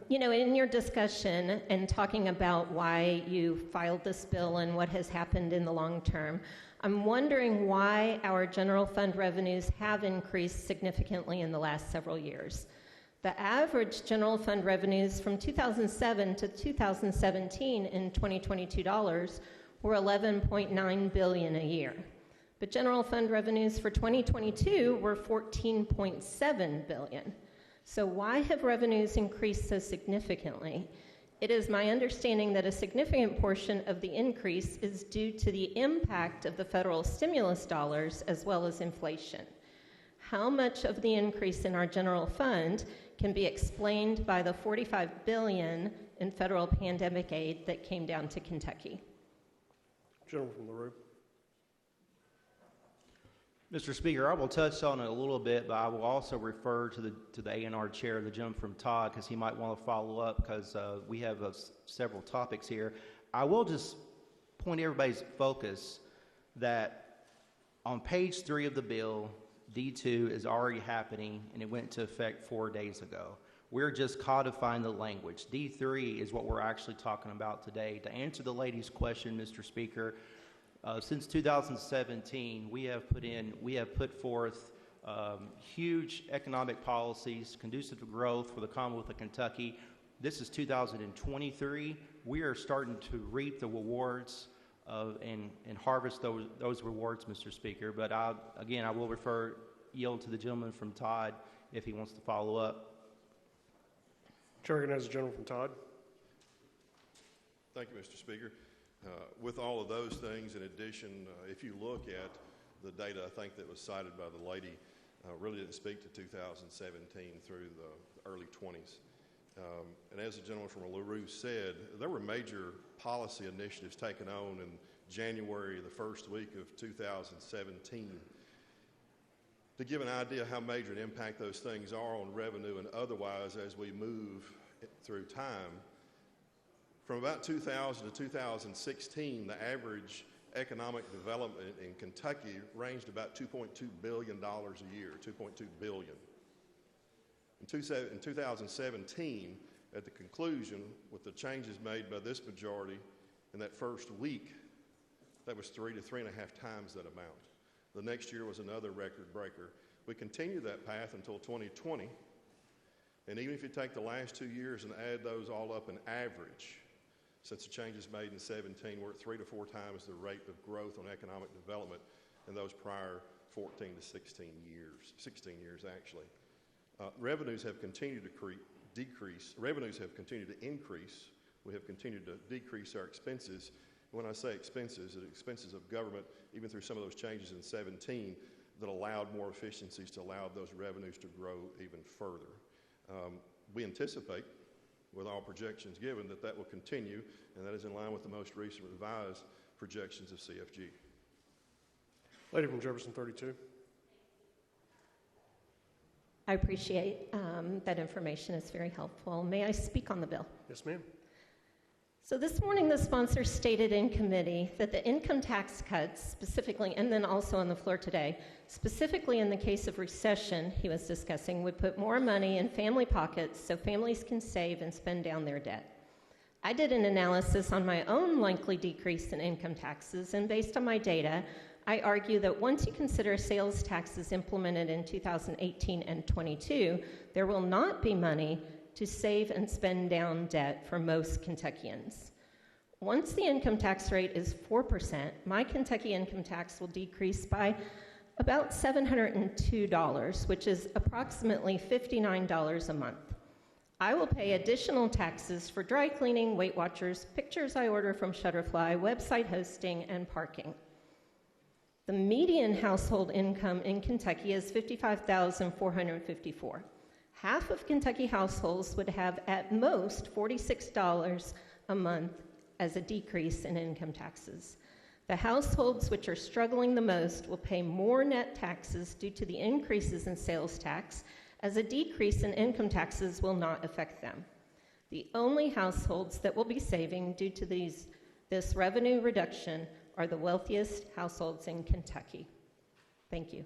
In your discussion and talking about why you filed this bill and what has happened in the long term, I'm wondering why our general fund revenues have increased significantly in the last several years. The average general fund revenues from 2007 to 2017 in 2022 dollars were $11.9 billion a year. But general fund revenues for 2022 were $14.7 billion. So why have revenues increased so significantly? It is my understanding that a significant portion of the increase is due to the impact of the federal stimulus dollars as well as inflation. How much of the increase in our general fund can be explained by the $45 billion in federal pandemic aid that came down to Kentucky? Gentleman from LaRue. Mr. Speaker, I will touch on it a little bit, but I will also refer to the A&R chair, the gentleman from Todd, because he might want to follow up because we have several topics here. I will just point everybody's focus that on page 3 of the bill, D2 is already happening, and it went into effect 4 days ago. We're just codifying the language. D3 is what we're actually talking about today. To answer the lady's question, Mr. Speaker, since 2017, we have put forth huge economic policies conducive to growth for the Commonwealth of Kentucky. This is 2023. We are starting to reap the rewards and harvest those rewards, Mr. Speaker. But I will yield to the gentleman from Todd if he wants to follow up. Chair recognizes the gentleman from Todd. Thank you, Mr. Speaker. With all of those things, in addition, if you look at the data, I think that was cited by the lady, really didn't speak to 2017 through the early 20s. And as the gentleman from LaRue said, there were major policy initiatives taken on in January, the first week of 2017. To give an idea how major an impact those things are on revenue and otherwise as we move through time, from about 2000 to 2016, the average economic development in Kentucky ranged about $2.2 billion a year, $2.2 billion. In 2017, at the conclusion, with the changes made by this majority in that first week, that was 3 to 3.5 times that amount. The next year was another record breaker. We continued that path until 2020, and even if you take the last 2 years and add those all up in average, since the changes made in 17, we're at 3 to 4 times the rate of growth on economic development in those prior 14 to 16 years actually. Revenues have continued to decrease. Revenues have continued to increase. We have continued to decrease our expenses. When I say expenses, it's expenses of government, even through some of those changes in 17, that allowed more efficiencies to allow those revenues to grow even further. We anticipate, with all projections given, that will continue, and that is in line with the most recent revised projections of CFG. Lady from Jefferson 32. I appreciate that information. It's very helpful. May I speak on the bill? Yes, ma'am. So this morning, the sponsor stated in committee that the income tax cuts specifically, and then also on the floor today, specifically in the case of recession he was discussing, would put more money in family pockets so families can save and spend down their debt. I did an analysis on my own likely decrease in income taxes, and based on my data, I argue that once you consider sales taxes implemented in 2018 and 22, there will not be money to save and spend down debt for most Kentuckians. Once the income tax rate is 4%, my Kentucky income tax will decrease by about $702, which is approximately $59 a month. I will pay additional taxes for dry cleaning, Weight Watchers, pictures I order from Shutterfly, website hosting, and parking. The median household income in Kentucky is $55,454. Half of Kentucky households would have at most $46 a month as a decrease in income taxes. The households which are struggling the most will pay more net taxes due to the increases in sales tax, as a decrease in income taxes will not affect them. The only households that will be saving due to this revenue reduction are the wealthiest households in Kentucky. Thank you.